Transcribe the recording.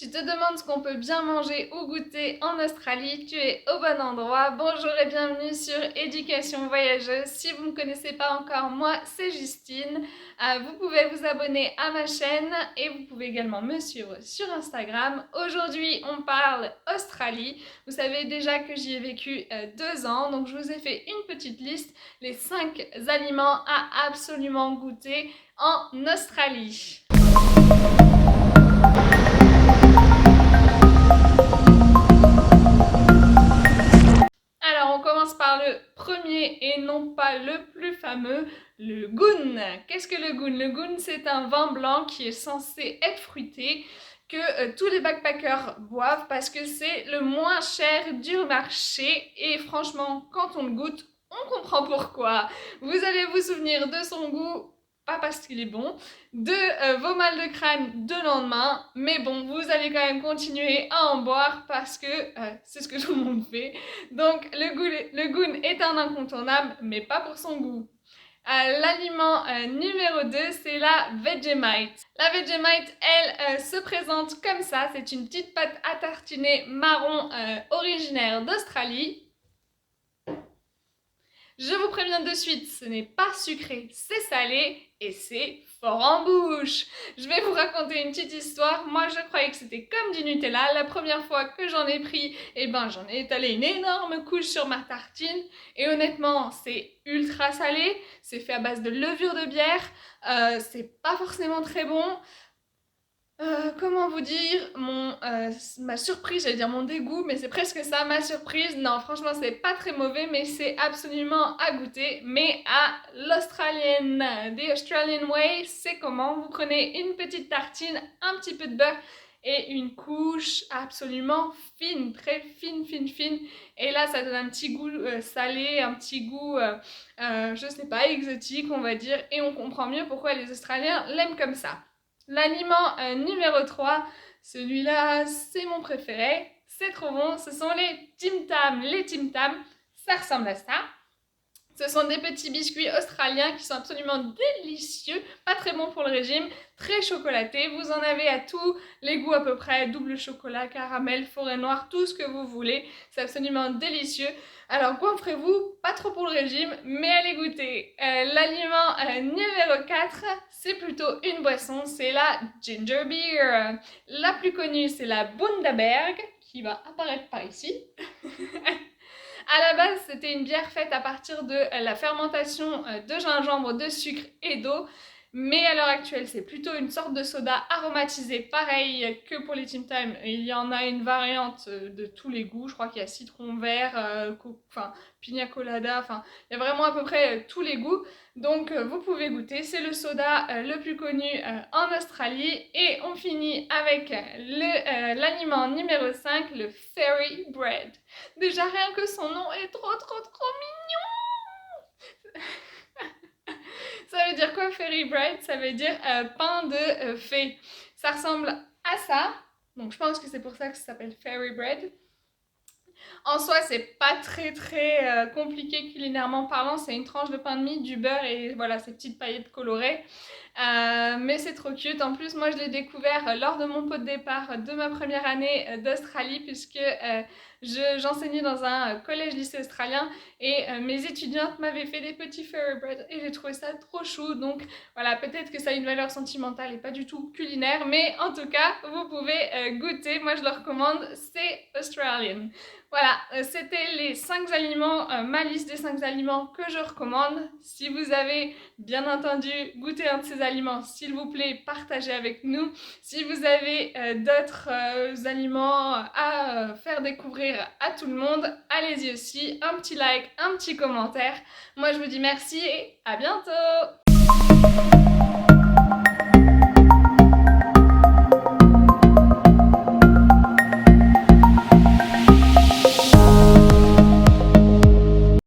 Tu te demandes ce qu'on peut bien manger ou goûter en Australie, tu es au bon endroit. Bonjour et bienvenue sur Éducation Voyageuse. Si vous ne me connaissez pas encore, moi c'est Justine. Vous pouvez vous abonner à ma chaîne et vous pouvez également me suivre sur Instagram. Aujourd'hui on parle Australie. Vous savez déjà que j'y ai vécu 2 ans, donc je vous ai fait une petite liste, les 5 aliments à absolument goûter en Australie. Alors, on commence par le premier et non pas le plus fameux, le goon. Qu'est-ce que le goon? Le goon, c'est un vin blanc qui est censé être fruité, que tous les backpackers boivent parce que c'est le moins cher du marché. Et franchement, quand on le goûte, on comprend pourquoi. Vous allez vous souvenir de son goût, pas parce qu'il est bon, de vos mal de crâne de lendemain, mais bon, vous allez quand même continuer à en boire parce que c'est ce que tout le monde fait. Donc le goon est un incontournable, mais pas pour son goût. L'aliment numéro 2, c'est la Vegemite. La Vegemite, elle se présente comme ça. C'est une petite pâte à tartiner marron originaire d'Australie. Je vous préviens de suite, ce n'est pas sucré, c'est salé et c'est fort en bouche. Je vais vous raconter une petite histoire. Moi, je croyais que c'était comme du Nutella. La première fois que j'en ai pris, j'en ai étalé une énorme couche sur ma tartine. Et honnêtement, c'est ultra salé. C'est fait à base de levure de bière. C'est pas forcément très bon. Comment vous dire, ma surprise, j'allais dire mon dégoût, mais c'est presque ça, ma surprise. Non, franchement, c'est pas très mauvais, mais c'est absolument à goûter. Mais à l'Australian, the Australian way, c'est comment? Vous prenez une petite tartine, un petit peu de beurre et une couche absolument fine, très fine, fine, fine. Et là, ça donne un petit goût salé, un petit goût, je sais pas, exotique, on va dire. Et on comprend mieux pourquoi les Australiens l'aiment comme ça. L'aliment numéro 3, celui-là c'est mon préféré, c'est trop bon, ce sont les Tim Tam. Les Tim Tam, ça ressemble à ça. Ce sont des petits biscuits australiens qui sont absolument délicieux, pas très bons pour le régime, très chocolatés. Vous en avez à tous les goûts à peu près, double chocolat, caramel, forêt noire, tout ce que vous voulez. C'est absolument délicieux. Alors goinfrez-vous, pas trop pour le régime, mais allez goûter. L'aliment numéro 4, c'est plutôt une boisson, c'est la ginger beer. La plus connue, c'est la Bundaberg, qui va apparaître par ici. À la base, c'était une bière faite à partir de la fermentation de gingembre, de sucre et d'eau. Mais à l'heure actuelle, c'est plutôt une sorte de soda aromatisé, pareil que pour les Tim Tam. Il y en a une variante de tous les goûts. Je crois qu'il y a citron vert, pina colada, il y a vraiment à peu près tous les goûts. Donc vous pouvez goûter, c'est le soda le plus connu en Australie. Et on finit avec l'aliment numéro 5, le Fairy Bread. Déjà rien que son nom est trop mignon. Ça veut dire quoi, Fairy Bread? Ça veut dire pain de fée. Ça ressemble à ça, donc je pense que c'est pour ça que ça s'appelle Fairy Bread. En soi, c'est pas très compliqué culinairement parlant, c'est une tranche de pain de mie, du beurre et voilà, ces petites paillettes colorées. Mais c'est trop cute. En plus, moi je l'ai découvert lors de mon pot de départ de ma première année d'Australie, puisque j'enseignais dans un collège-lycée australien et mes étudiantes m'avaient fait des petits fairy bread et j'ai trouvé ça trop chou. Donc voilà, peut-être que ça a une valeur sentimentale et pas du tout culinaire, mais en tout cas, vous pouvez goûter. Moi je le recommande, c'est Australian. Voilà, c'était les 5 aliments, ma liste des 5 aliments que je recommande. Si vous avez bien entendu goûté un de ces aliments, s'il vous plaît, partagez avec nous. Si vous avez d'autres aliments à faire découvrir à tout le monde, allez-y aussi, un petit like, un petit commentaire. Moi je vous dis merci et à bientôt!